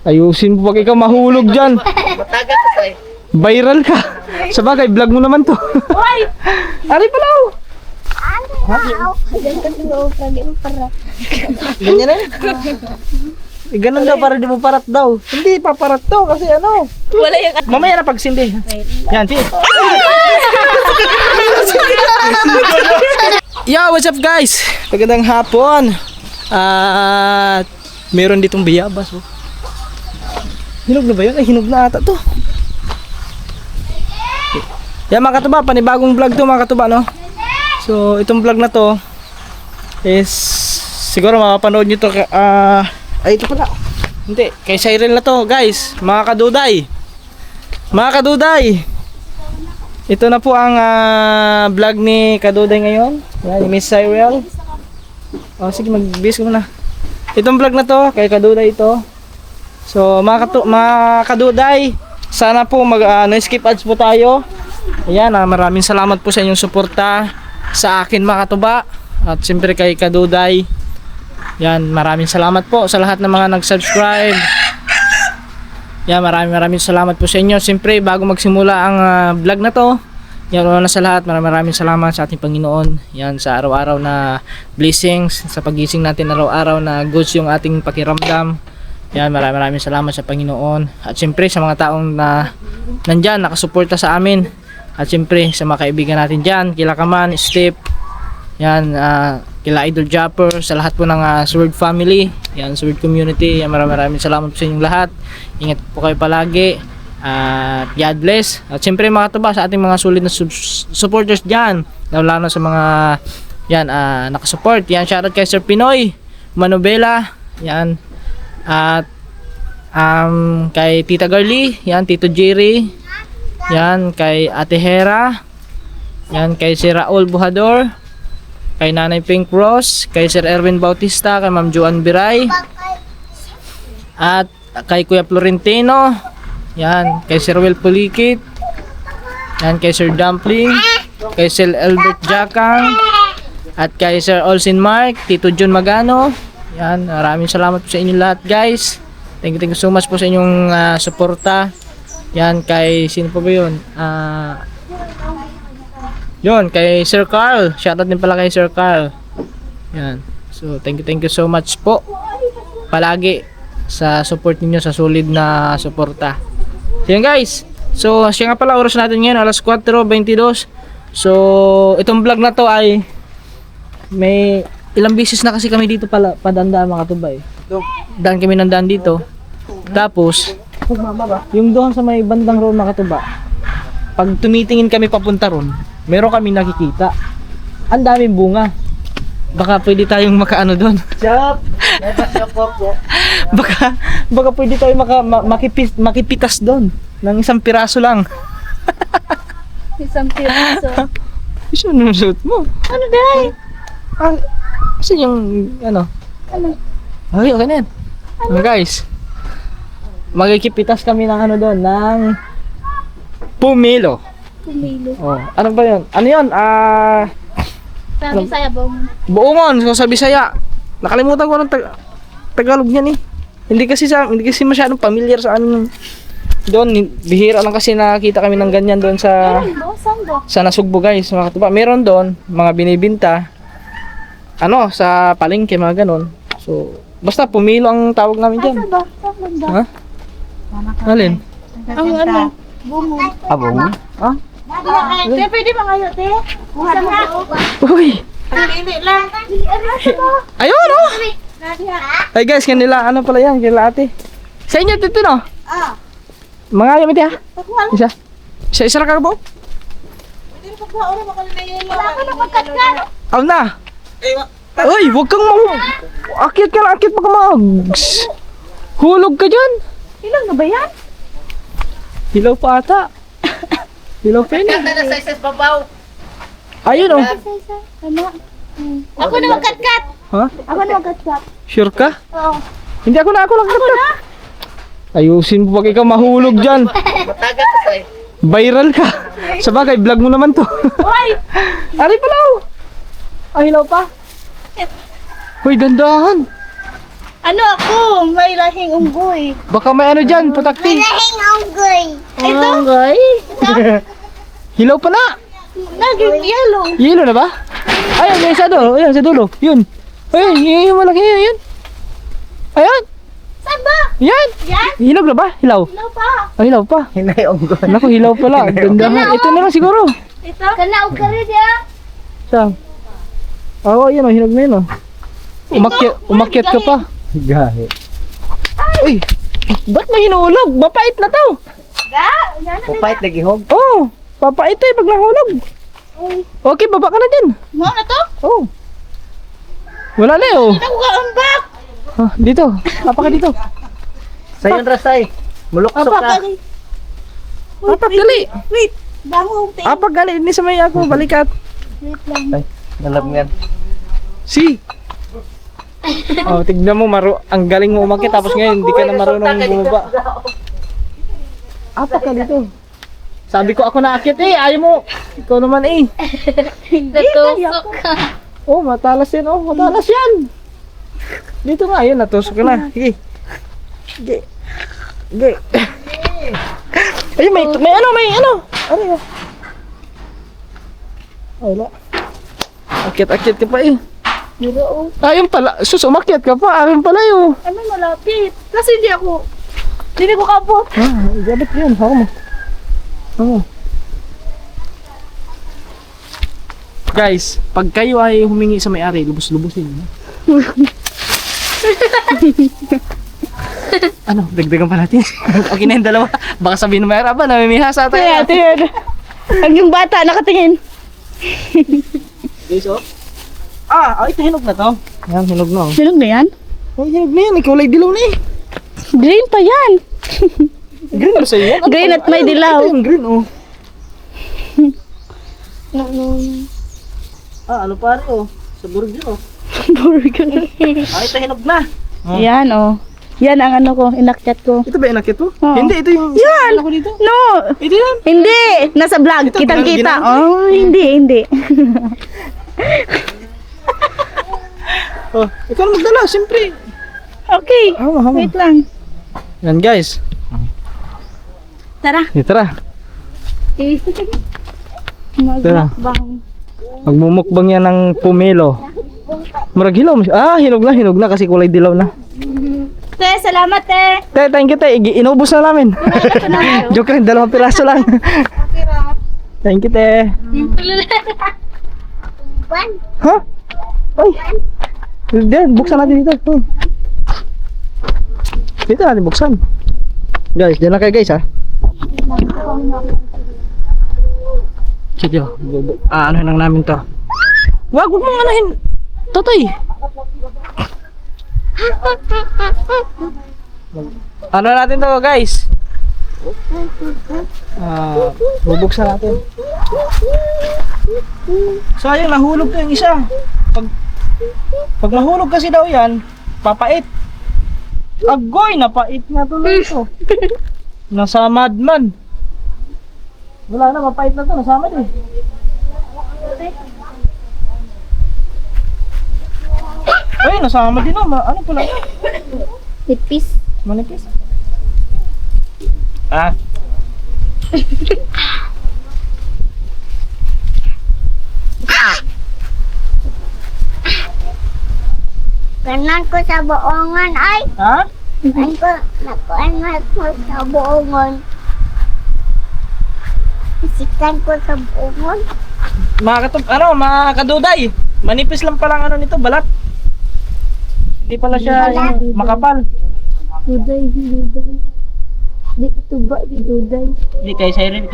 Ayusin mo pag ikaw mahulog dyan. Matagal ka eh. Viral ka. Sabagay, vlog mo naman to. Hoy! Ari pala oh. Ganyan na. Ganun daw para di mo parat daw. Hindi paparat daw kasi ano. Wala yung... Mamaya na pagsindi. Yan, sige. Yo, what's up guys? Magandang hapon. At meron ditong bayabas oh. Hinog na ba yun? Ay, hinog na ata to. Yan mga katuba, panibagong vlog to mga katuba no. So itong vlog na to is siguro makapanood nyo to ay ito pala. Hindi, kay Cyril na to guys. Mga kaduday. Mga kaduday. Ito na po ang vlog ni Kaduday ngayon. Yan, ni Miss Cyril. Oh, sige mag-bis ko muna. Itong vlog na to kay Kaduday ito. So mga kaduday, sana po skip ads po tayo. Ayan, maraming salamat po sa inyong suporta sa akin mga katuba. At siyempre kay Kaduday. Yan, maraming salamat po sa lahat ng mga nag-subscribe. Yan, maraming salamat po sa inyo. Siyempre bago magsimula ang vlog na to, yan, una sa lahat, maraming salamat sa ating Panginoon. Yan, sa araw-araw na blessings, sa pagising natin araw-araw na goods yung ating pakiramdam. Yan, maraming salamat sa Panginoon. At siyempre sa mga taong na nandyan, nakasuporta sa amin. At siyempre sa mga kaibigan natin dyan, kila Kaman, Steve, yan, kila Idol Japper, sa lahat po ng Sword family, yan, Sword community. Yan, maraming salamat po sa inyong lahat. Ingat po kayo palagi. At God bless. At siyempre mga katuba, sa ating mga sulit na supporters dyan, lalo sa mga yan, nakasupport. Yan, shoutout kay Sir Pinoy Manobela. Yan. At kay Tita Garly, yan, Tito Jerry, yan, kay Ate Hera, yan, kay si Raul Buhador, kay Nanay Pink Rose, kay Sir Erwin Bautista, kay Ma'am Joan Biray, at kay Kuya Florentino, yan, kay Sir Will Pulikit, yan, kay Sir Dumpling, kay Sir Albert Jakang, at kay Sir Olsin Mark, Tito John Magano. Yan, maraming salamat po sa inyo lahat guys. Thank you so much po sa inyong suporta. Yan, kay sino pa ba yun? Yun, kay Sir Carl. Shoutout din pala kay Sir Carl. Yan, so thank you so much po palagi sa support ninyo, sa solid na suporta. So yan guys, so siya nga pala oras natin ngayon alas 4:22. So itong vlog na to ay may ilang beses na kasi kami dito pala padandaan mga katubay. Daan kami nandaan dito. Tapos yung doon sa may bandang roon mga katuba, pag tumitingin kami papunta roon, meron kami nakikita. Ang daming bunga. Baka pwede tayong makaano doon. Chop! baka pwede tayong makipitas doon ng isang piraso lang. Isang piraso. Isa nung suot mo. Ano dahil? Kasi yung ano? Ano? Okay, okay na yan. Guys, magkikipitas kami ng ano doon, ng pumilo. Pumilo. Oh, ano ba yun? Ano yun? Sabi saya bong. Buungon, so sa Bisaya. Nakalimutan ko ng Tagalog niyan eh. Hindi kasi masyadong familiar sa ano doon. Bihira lang kasi nakita kami ng ganyan doon sa Saan ba? sa Nasugbo guys, mga katuba. Meron doon mga binibinta ano sa palengke mga ganon. So basta pumilo ang tawag namin diyan. Saan ba? Saan ba? Ha? Alin? Ang ano? Bungo. Abong? Ha? Te, pwede ba ngayon, te? Kuha na. Uy! Pili lang. Ayun oh! Ay guys, kanila ano pala yan, kanila ate. Sa inyo tito no? Mga ayaw iti ha? Isa? Isa lang kagabo? Wala ko na magkatkan. Aw na! Uy, huwag kang akit ka lang, akit pa ka hulog ka dyan! Ilang na ba yan? Hilaw pa ata. Hilaw pa yun. Ganda na sa isas babaw. Ayun oh. Ano? Ako na magkatkat. Ha? Ako na magkatkat. Sure ka? Oo. Hindi ako lang katkat. Ayusin mo pag ikaw mahulog dyan. Matagal ka eh. Viral ka. Sabagay, vlog mo naman to. Hoy! Ari pala oh. Ay, hilaw pa. Hoy, dandahan. Ano ako? May lahing unggoy. Baka may ano dyan, putakti. Lahing unggoy. Ito? Unggoy? Hilaw pa na. Naging yellow. Yelo na ba? Ayun, yung isa doon. Ayun, sa dulo. Yun. Ayun, yung malaki yun. Ayun. Saan ba? Yan. Yan? Hilaw na ba? Hilaw. Ano pa? Oh, hilaw pa. Hinay unggoy. Naku, hilaw pala. Dandahan. Ito na lang siguro. Ito? Kana ugari dia. Saan? Oo, yun o. Hinog na yun o. Umakyat ka pa. Gahe. Uy! Ba't may hinulog? Mapait na to. Ga? Yan na. Pupait lagi hog. Oo. Papait eh pag nahulog. Okay, baba ka na din. Mo na to? Oo. Wala na eh oh. Ito ko ambak. Ah, dito. Papa ka dito. Sayon rasay. Muluksok ka. Apak gali. Wait. Bango ting. Apak gali. Ini sa may ako. Balikat. Wait lang. Ay, nalabngan. Si. Oh, tignan mo ang galing mo umakyat tapos ngayon hindi ka na marunong bumaba. Apak ka dito. Sabi ko ako naakyat eh. Ayaw mo. Ikaw naman eh. Natusok ka. Oh, matalas yan oh. Matalas yan. Dito nga. Ayun, natusok ka na. Sige. Sige. Sige. Ayun, may ano. Ano yun? Ay, wala. Akyat-akyat ka pa eh. Biro. Ayun pala. Sus, umakyat ka pa. Ayun pala yun. Ano malapit? Kasi hindi ko kabot. Ah, gabit yan. Hako mo. Oo. Guys, pag kayo ay humingi sa may-ari, lubos-lubosin. Ano, dagdagan pa natin. Okay na yung dalawa. Baka sabihin ng may-ari, namimihasa tayo. Ate yun. Ang yung bata nakatingin. Guys, oh. Ito hinog na to. Yan, hinog na oh. Sinog na yan? Oh, hinog na yan. Kulay dilaw na eh. Green pa yan. Green ba sa'yo yan? Green at may dilaw. Ito yung green oh. No. Ano pare oh. Sa burger oh. Burger. Ito hinog na. Oh. Yan oh. Yan ang ano ko, inakyat ko. Ito ba inakit mo? Oo. Hindi, ito yung Yan! ako dito. No! Ito yan. Hindi! Nasa vlog, Ito, kitang-kita. ginagawa. Oh, hindi. Oh, ikaw na magdala, siyempre. Okay. Wait lang. Yan guys. Tara. Tara. Magbang. Magmumukbang yan ng pomelo. Murag hilaw mo siya. Hinog na kasi kulay dilaw na. Te, salamat te. Thank you inubos na namin. Joke lang, 2 piraso lang. Thank you te. Ha? Ay. Diyan, buksan natin dito. Dito natin buksan. Guys, diyan lang kayo guys ha. Sige, ano lang namin to. Wag mo anahin. Totoy. Ano natin to guys? Bubuksan natin. Sayang nahulog to yung isa. Pag nahulog kasi daw yan, papait. Agoy, napait na tuloy ito. Nasamad man. Wala na, mapait na to, nasamad eh. Ay, nasamad din oh. Ano pala? Nipis. Manipis. Kanan ko sa buongan ay. Ha? Nakuan ko sa buongan. Isikan ko sa buongan. Mga kaduday. Manipis lang palang ano nito, balat. Hindi pala siya Balat. makapal. Duday. Di tuba di duday. Hindi kay Cyril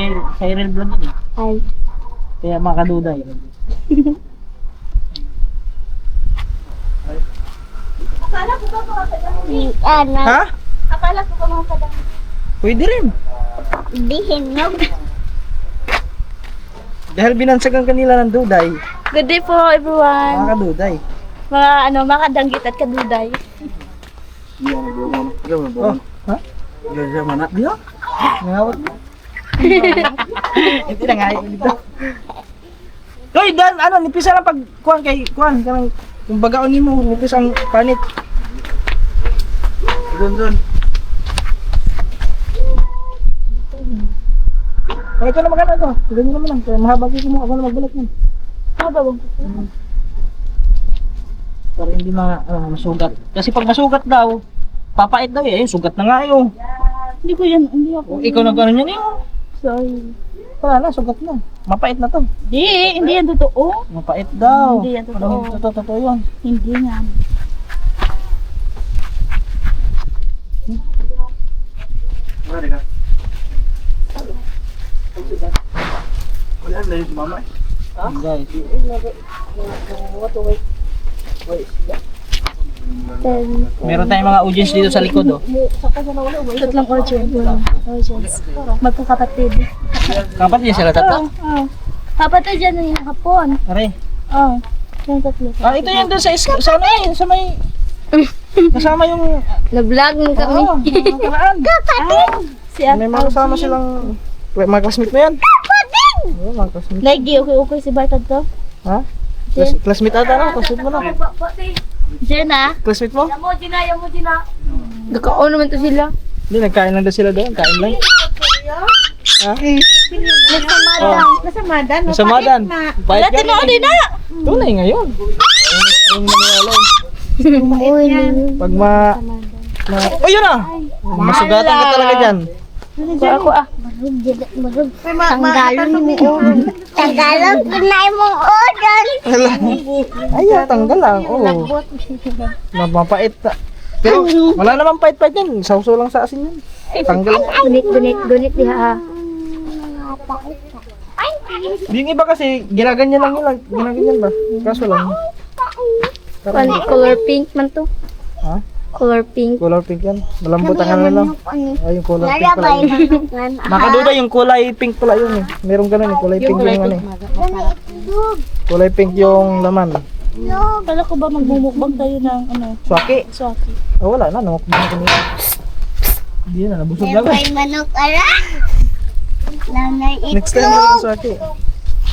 Vlog yun eh. Ay. Kaya mga kaduday. Akala ko ba makakadang? Ha? Akala ko ba makakadang? Pwede rin. Di hinog. Dahil binansagan kanila ng duday, Good day po everyone. mga kaduday. Mga makadanggit at kaduday. Oh, ha? Di ba? Ngawat mo. Hindi na nga yun dito. Hoy, Dan, nipisa lang pag kuhan kanang kung bagaon mo, nipis ang panit. Dun. Ay, ito na maganda to. Ganyan naman lang. Kaya mahaba ko mo. Ako na magbalat yan. Mahaba bang? Para hindi masugat. Kasi pag masugat daw, papait daw eh. Sugat na nga yun. Hindi ko yan, hindi ako. Ikaw nag-ano yan eh. Sorry. Wala na, sugat na. Mapait na to. Hindi yan totoo. Mapait daw. Hindi yan totoo. Ano, totoo yun. Hindi nga. Wala na yun si mama eh. Guys. Meron tayong mga audience dito sa likod oh. Tatlong audience. Magkakapatid. Kapatid niya sila tatlo? Oo. Kapatid dyan yung hapon. Are. Oo. Yung tatlo. Ah, ito yung doon sa ano eh, sa may kasama yung Na-vlog mo kami. Oo, mga karaan. Si Ate. May mga kasama silang mga classmate mo yan. Oo, mga classmate. Lagi, okay si Bartad to. Ha? Classmate ata na, classmate mo na. Jen ah. Classmate mo? Yamo dina. Gakaon naman to sila. Hindi, nagkain lang daw sila doon, kain lang. Ha? Nasamadan. Nasamadan. Pahit ka Tinood na. Tunay ngayon. Ayun maniwala. Pag oh yun ah! Masugatan ka talaga dyan. Ako ah. Tanggalon mo. Tanggalon ko na mong odol. Ay, tanggal lang. Oo. Mapait. Pero wala namang pait-pait yan. Sauso lang sa asin yan. Tanggal. Gunit diha. Yung iba kasi, ginaganyan lang yun. Ginaganyan ba? Kaso lang. Color pink man to. Ha? Color pink. Color pink yan. Malambot ang ano lang. Ay, yung color pink pala yun. Makaduda yung kulay pink pala yun eh. Meron ganun eh. Kulay pink yung ano eh. Kulay pink yung laman. Kala ko ba magmumukbang tayo ng ano? Swaki. Swaki. Oh, wala na. Namakbang ko nila. Hindi na. Nabusog lang. manok ara. Nanay Next time na lang swaki.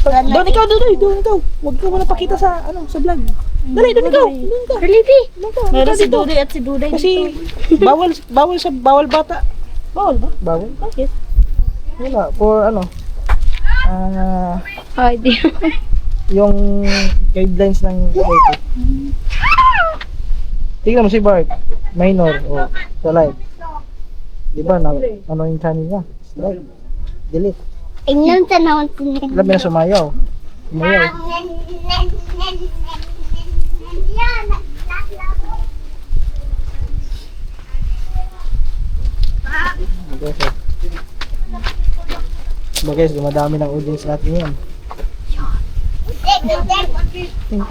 Doon ikaw, doon ikaw. Huwag ka wala pakita sa ano sa vlog. Dali, doon ikaw. Doon ka. Really? Meron si dito. Duday at si Duday. Kasi bawal bata. bawal ba? Bawal. Bakit? Wala. For ano. Ay, di. Yung guidelines ng IT. Tingnan mo si Bart. Minor. O, sa live. Diba na, ano yung channel niya? Strike. Delete. Ingnan sa naon sin. Alam mo na sumayaw. Sumayaw. Diba guys, dumadami ng audience natin yan.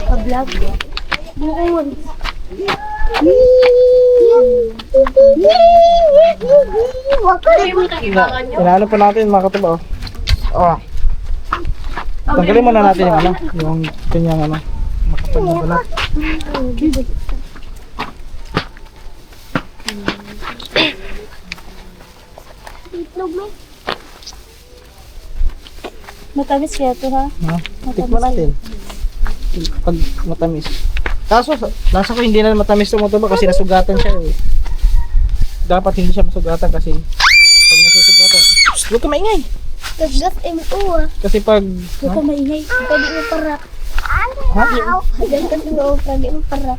Ka-vlog. Buon. Inaano pa natin mga katuba oh. Oh. Tanggalin muna natin yung ano, yung kanyang ano, makapal na balat. Matamis kaya to ha? Ha? Tikman natin. Pag matamis. Kaso, nasa ko hindi na matamis itong matuba kasi nasugatan siya eh. Dapat hindi siya masugatan kasi pag nasusugatan, huwag ka maingay. Kagat mo ah. Kasi pag, Huwag ka maingay. Pwede mo para. ha? Ganyan mo pwede mo para.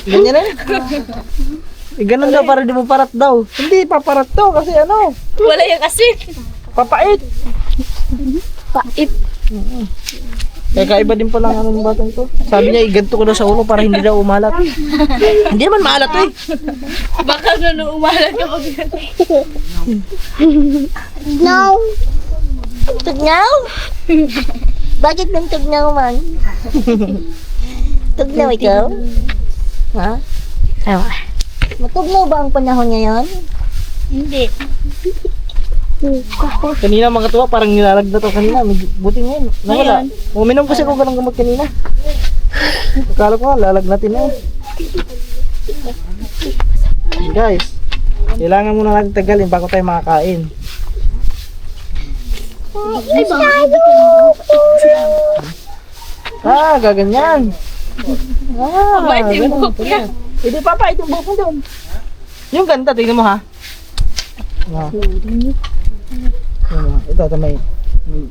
Ganyan na ganun daw para di mo parat daw. Hindi, paparat to kasi ano, Wala yung asin. papait. Pait. Kaya kaiba din pala ang anong batang ito. Sabi niya, iganto ko daw sa ulo para hindi daw umalat. Hindi naman maalat eh. Baka nung umalat ka pag No. Tugnaw? Bakit nang tugnaw man? Tugnaw ikaw? Ha? Ewa. Matugnaw ba ang panahon ngayon? Hindi. Kanina mga tuwa, parang nilalag na to kanina. Buti ngayon, nawala. Uminom kasi ako ng gamot kanina. Akala ko nga, lalag natin na. Guys, kailangan muna natin tagalin bago tayo makakain. Gaganyan. Mabait yung ganun. buhok niya. Hindi, papait yung buhok mo doon. Yung ganda, tingnan mo ha. Ah. Ito, may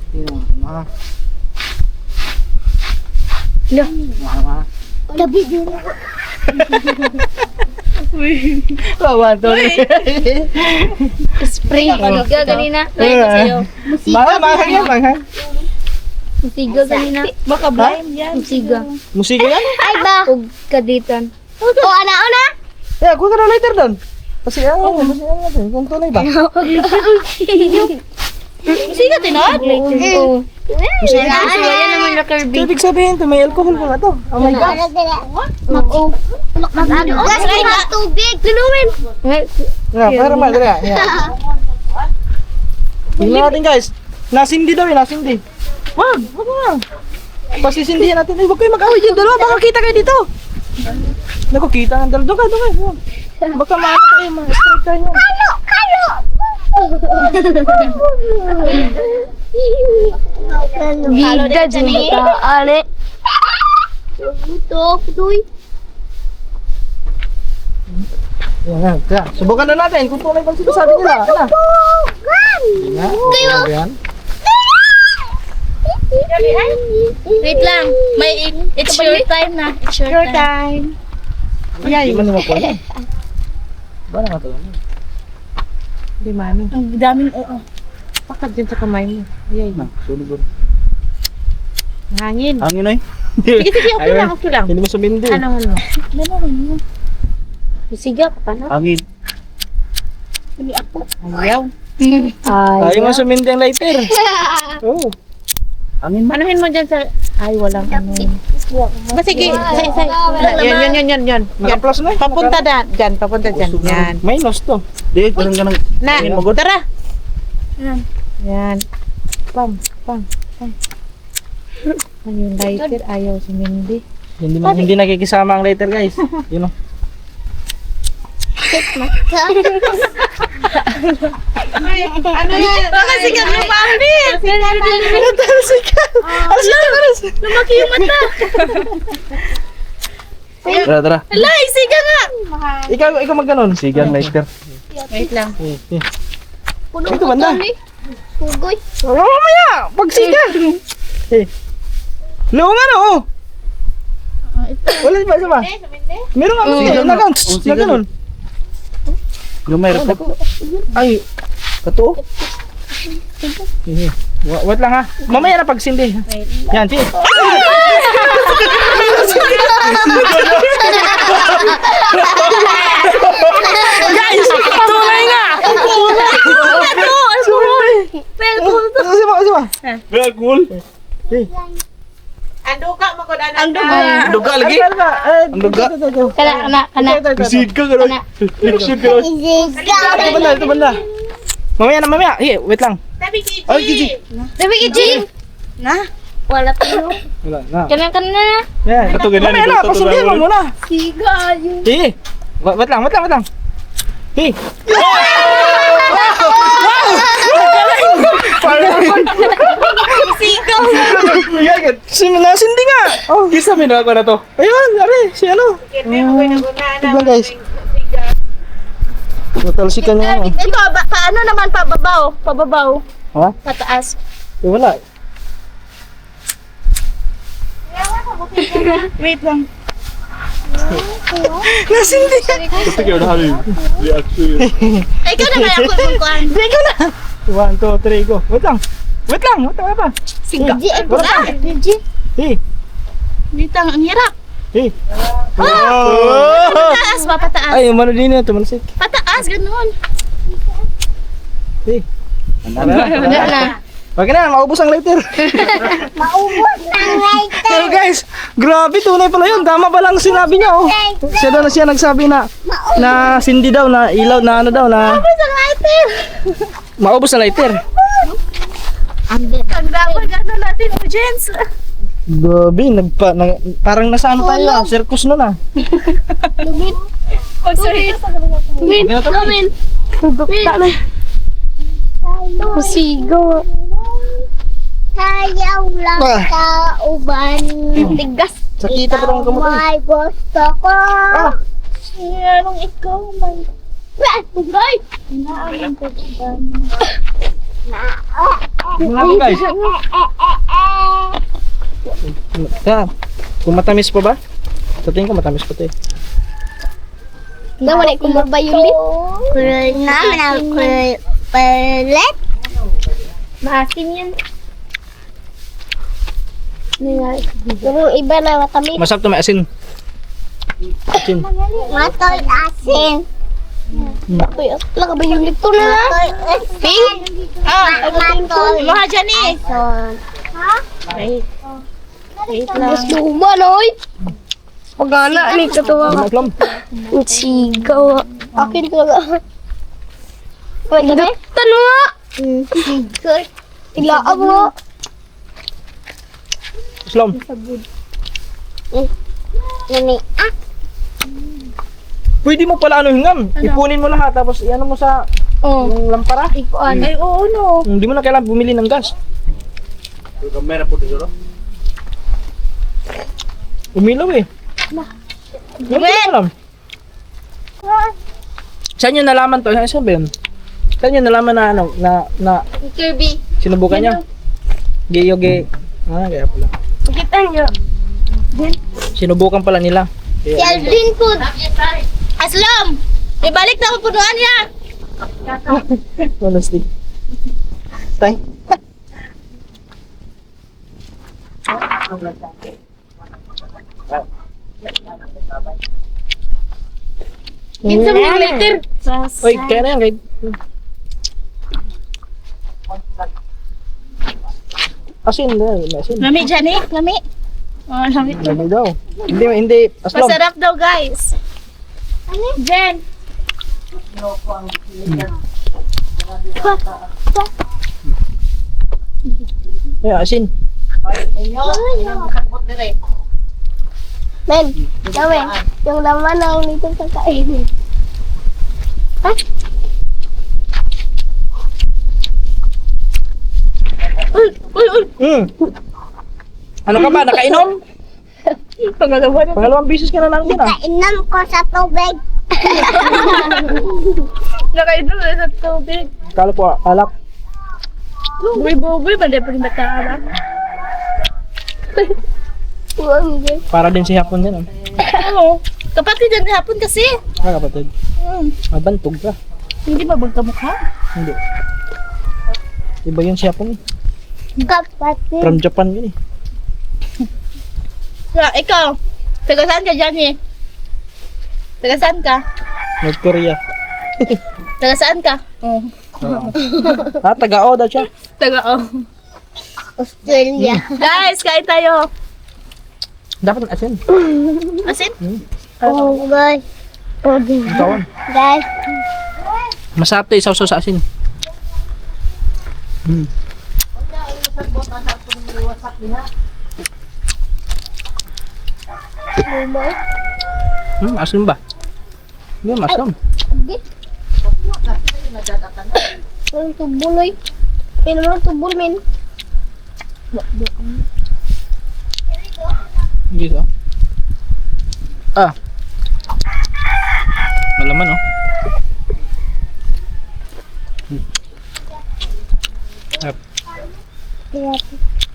tingnan mo ha. Ma. Labi din. Kawan to. Spray. Musiga ganina. Ay, sa'yo. Mahal. Musiga ganina. Baka blind yan. Musiga. Musika yan? Ay ba? Ug kaditan. O, ana. Eh, kuha ka na lighter doon. Kasi natin, kung tunay ba? Musiga tinawag. Oo. Musika. So, yan naman na Kirby. Ibig sabihin to, may alcohol pa nga to. Oh my God. Mag-o. Gas ko ha tubig. Luluwin. Nga, para madali. Tingnan natin guys. Nasindi daw eh, nasindi. Wag na. Pasisindihan natin. Huwag kayo mag-away dyan dalawa. Baka kita kayo dito. Naku, kita ng dalawa. Doon ka. Baka maano tayo, ma-strike tayo niyan. Bida juta ale. Ito, putoy. Yan na. Subukan na natin kung tunay bang sinasabi nila. Ano? Kayo. Yan. Wait lang. It's your time na. It's your time. Hindi man mo po. Ba na ito? Hindi mami. Ang daming oo. Pakat dyan sa kamay mo. Ayay. Sunog. Hangin. Hangin ay. Sige, okay lang, okay lang. Hindi mo sumindi. Ano mo? Musiga ka pa na. Hangin. Ayaw. Ayaw mo sumindi ang lighter. Oo. Hangin mo. Anuhin mo dyan sa... Ay, walang ano. Ba, sige. Say. Yan. Naka-plus na eh. Papunta dyan. Papunta dyan. Yan. Minus to. Di, ganun ka nang... Na, Hangin mo, good. tara. Yan. Yan. Pam. Ayun, lighter. Ayaw si Mindy. Hindi nakikisama ang lighter guys. Yun o. Ano yan? Nakasigat yung pangit! Lumaki yung mata. Tara. Ala, isiga nga. Ikaw mag-ganon. Sige ang lighter. Wait lang. Puno Ito, ko banda. to, Pugoy. Mamaya! Pagsiga! Luungan o! Wala ba? Isa ba? Meron nga mo. Na ganon. Yung mayroon po. Ay, kato. Wait lang ha. Mamaya na pagsindi. Yan, sige. Guys, tunay nga! Well, cool. Ang duga mo ko na. Ang duga. Ang duga lagi. Ang duga. Kana. Bisid ka gano'n. Bisid ka gano'n. Ito banda. Mamaya. Hey, wait lang. Tabi Gigi. Ay, Gigi. Dabi Gigi. Na? Wala tayo. Wala na. Kana na. Yan. Mamaya na, pasundihan mo muna. Siga yun. Hey, wait lang. Hey. Sigaw. Nasindi nga. Oh, kisa minako na to. Ayun, ari, si ano. Tignan guys. Matalsikan niya. Ito, paano naman pababaw? Ha? Pataas. Eh, wala. Wait lang. Nasindi ka. Ikaw na kaya kukuhan. Ikaw na. 1, 2, 3, go. Wait lang. Wala pa. Siga. Wala pa. Hey. Dito ang hirap. Hey. Pataas ba? Pataas. Ay, umano din yun. Tumalsik. Pataas, ganun. Hey. Wala na. Wag na, maubos ang lighter. Maubos ng lighter. Pero guys, grabe, tunay pala yun. Tama pa lang sinabi niya, oh. Siya nagsabi na sindi daw, na ilaw, na ano daw, na Maubos ang lighter. maubos ang lighter. Ang dapat gano'n natin, audience. Grabe, parang nasa ano tayo, circus na na. Oh, sorry. Win. Sigaw. Sayaw lang kauban. Tigas. Sakita pa lang kamatay. May gusto ko. Anong ikaw man? Guys! Mga guys. Kaya, kung matamis pa ba? Sa tingin ko matamis pa ito eh. Nawala kong violet. Kulay naman ang kulay violet. Maasim yan. Pero iba na matamis. Masarap to, may asin. Asin. Matoy asin. Matoy asin. Wala ka violet ko na. Pink? Matoy. Mga dyan eh. Ha? Wait lang. Mas luman, oy. Pagana, ni katuwa ka. Dumaplam. Sigaw. Akin ko lang. Pwede ba? Tanwa. Sigaw. Ilaab mo. Islam. Nani. Ah. Pwede mo pala ano hingam. Ipunin mo lahat tapos iano mo sa yung lampara. Ikuan. Ay, oo, no. Hindi mo na kailangan bumili ng gas. Umilaw eh. Hindi ko alam. Saan nyo nalaman to? Saan ba yun? Saan nyo nalaman na ano? Na Kirby. sinubukan nyo? Geyoge. Ah, kaya pala. Kita nyo. Sinubukan pala nila. Kaya, Alvin po. Aslam! Ibalik na pupunuan niya! honestly. Tay. Ginsa mo yung later. Oy, kaya na yan. Kaya... Asin na. Asin. Lami dyan eh. Lami. Oh, lami. Lami daw. Hindi. Aslam. Masarap daw, guys. Jen. Ay, asin. Men, gawin. Yung laman ang nito sa kainin. Ha? Ano ka ba? Nakainom? Pangalawa na. Pangalawang bisis ka na lang din ah. Kainan ko sa tubig. Nakainom na sa tubig. Kala ko alak. Buboy, banda pa rin bata ka ba? Para din si Hapon yan ah. Oo. Kapatid yan hapon kasi. Ah, kapatid. Mabantog ka. Hindi ba magkamukha? Hindi. Iba yun si Hapon eh. Kapatid. From Japan yun eh. Ikaw, taga saan ka dyan eh? Taga saan ka? North Korea. Taga saan ka? Oo. Ah, taga-Oda siya. Taga Australia. Guys, kain tayo. Dapat asin. Asin? Oh, guys. Ikawan. Guys. Masarap to isaw-saw sa asin. Asin ba? Hindi, masam. Ang tubuloy. Pino mo tubul, men. Dito. Ah. Malaman oh. Sarap.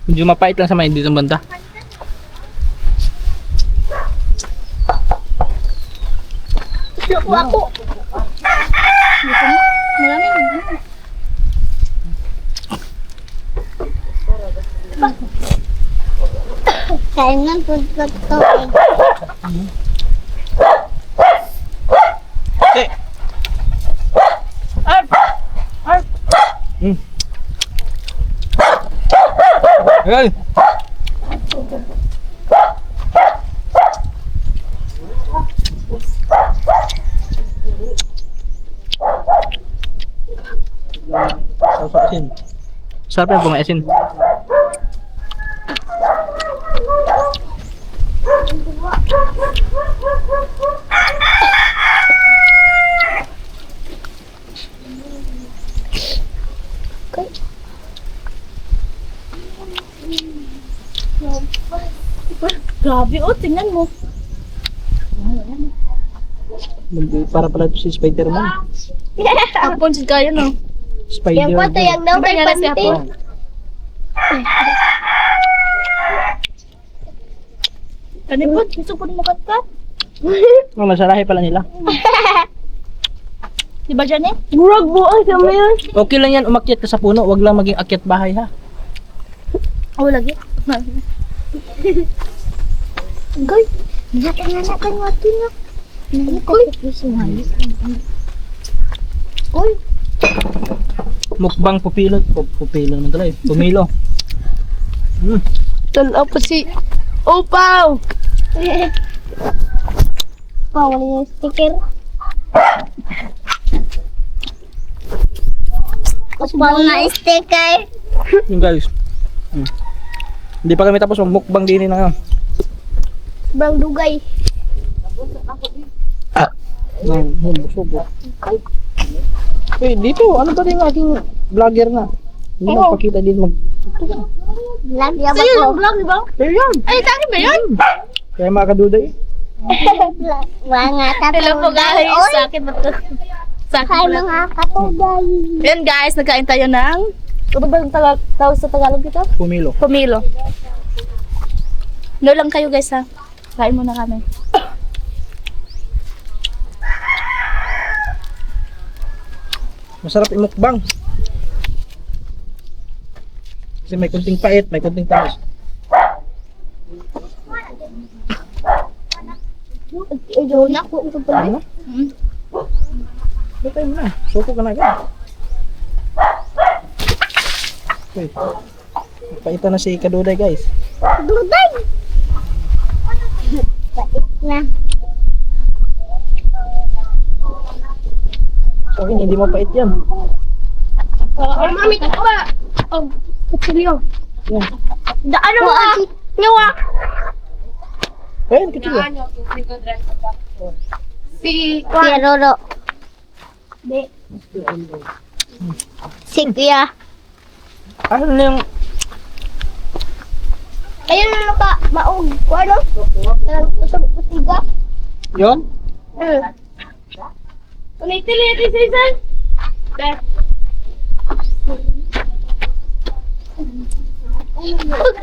Medyo mapait lang sa may dito banda. Ako. Kainan po sa tubig. Eh. Ay. Sa asin. Sarap yan kung may asin. Grabe, oh, tingnan mo. Para pala ito si Spider-Man. Hapon si kayo no. Spider. Yang kota yang daw kay Banyalas siya Panty. po. Kani po, gusto po mo kanta? Oh, masarahe pala nila. Di ba dyan eh? Murag mo ay sa mayon. Okay lang yan, umakyat ka sa puno. Wag lang maging akyat bahay ha. Oh, lagi. Goy. Naka nga kan wato na. Goy. Goy. Mukbang pupilo. Pupilo naman tuloy. Pumilo. Tala po si Opaw. Wala yung sticker. Upang na sticker. Yung guys. Hindi pa kami tapos mukbang din na ngayon. Bang dugay. Busog oh. Dito, ano ba rin yung aking vlogger na? Hindi magpakita din mag... Vlog ya ba Sa'yo ko? yung vlog, di ba? Eh yan! Ay, tani ba yan? Kaya mga kaduday. Mga Hello po guys. Oy, Sa akin ba ito? Sa akin kay pala. mga katugay. Ayan guys, nagkain tayo ng... Ano ba yung tawag sa Tagalog dito? Pumilo. Pomelo. No lang kayo guys ha. Kain muna kami. Masarap imukbang. Kasi may kunting pait, may kunting tamis. Iyon ako ito pa. Ano? Batay mo na. Suko ka na agad. Okay. Paita na si Kaduday guys. Duday. Pait na. Sa akin, hindi mo pait yan. Mami, ito ba? Oh, kutsilyo. Yan. Ano ba? Ngawa. Ayun, kutsilyo. Si Roro. Si Kuya. Ano na yung... Ayun na ka, maog. Ano? Utiga. Yun? Tuloy-tuloy ito sa isan.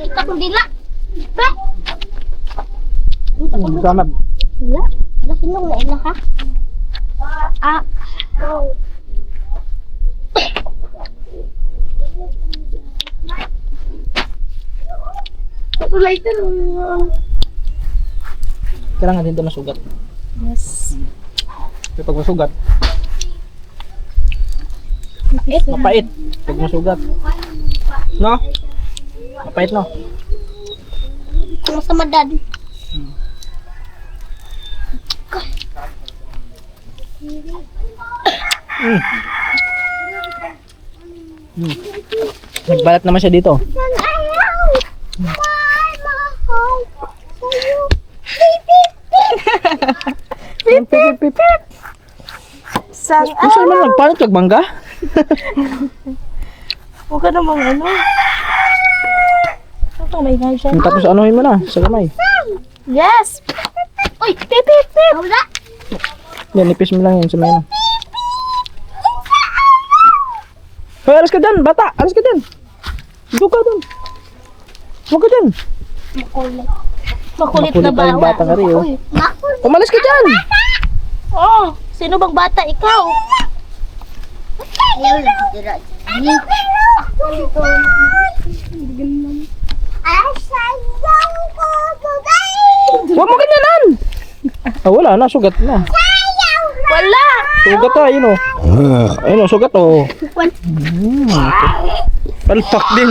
Kita ko dila. Ba? Samad. Wala. Wala kinong na ila ha. Ah. Kailangan din ito masugat. Yes. Kasi pag masugat, mapait. Pag masugat. No? Mapait no? Ano sa madad? Nagbalat naman siya dito. Ayaw! Mahal, mahal. Sa'yo. Pip, pip, Pip, pip, pip. Gusto naman nagpalit kag bangga? Huwag ka namang ano. Ito may nga siya. Tapos anuhin mo na sa kamay. Yes! Uy! Pip, pip, pip! Wala. Yan, ipis mo lang yan sa may ano. Hoy, alas ka dyan, bata! Alas ka dyan! Doon ka dun! Huwag ka dyan! Makulit Makulit na pa yung bawa. bata ka rin, oh. Makul. Umalis ka dyan! Oh, sino bang bata? Ikaw? Ayaw lang. Dira. Asayaw ko today. Huwag mo ganyanan! Ah, wala na, sugat na. Wala! Sugat na, ayun o. Ayun o, sugat o. Palpak din.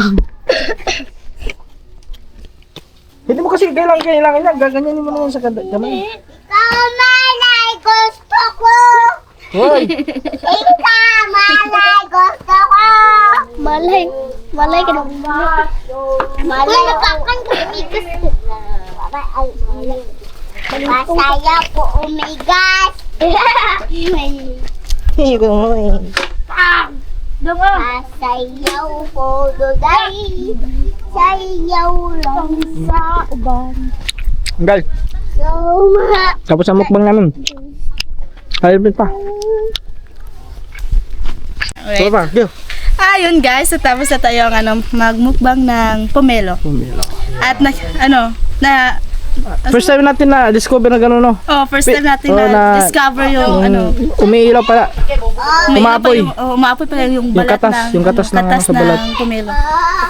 Hindi mo kasi kailangan niya, gaganyanin mo na yan sa kamay. Ikaw malay gusto ko. Hoy! Ikaw malay gusto ko. Malay. Malay ka naman. Malay. Napakan ko umigas. Masaya po umigas. Masayaw po today. Sayaw lang sa uban. Guys, So, tapos ang mukbang namin. Halibit pa. So pa, go. Ayun guys, tapos na tayo magmukbang ng pomelo. Pumilo. At First time natin na discover na gano'n, no? first time natin discover yung Umiilaw pala. Umaapoy. Umaapoy pa yung balat Yung katas ng sa balat. ng pomelo.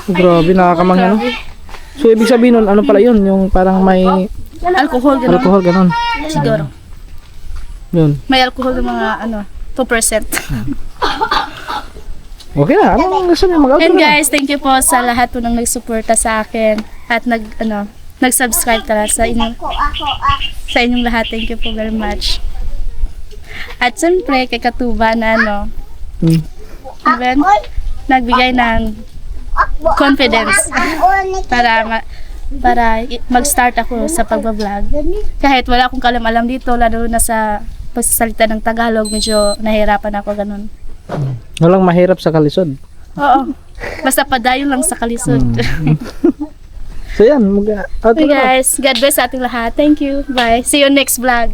Grabe, nakakamangha, no? So, ibig sabihin nun, ano pala yun? Yung parang may Alcohol, gano'n. alcohol, gano'n. Siguro. Yun. May alcohol ng mga 2%. Okay na, anong gusto niyo mag-outro And na? guys, thank you po sa lahat po ng nagsuporta sa akin at nag-subscribe talaga sa inyong lahat. Thank you po very much. At siyempre, kay Katuba na nagbigay ng confidence para mag-start ako sa pagbablog. Kahit wala akong kalam-alam dito, lalo na sa pagsasalita ng Tagalog, medyo nahihirapan ako ganun. Walang mahirap sa kalisod. Oo. Basta padayon lang sa kalisod. So yan, mag-outro Okay na. guys, God bless sa ating lahat. Thank you. Bye. See you next vlog.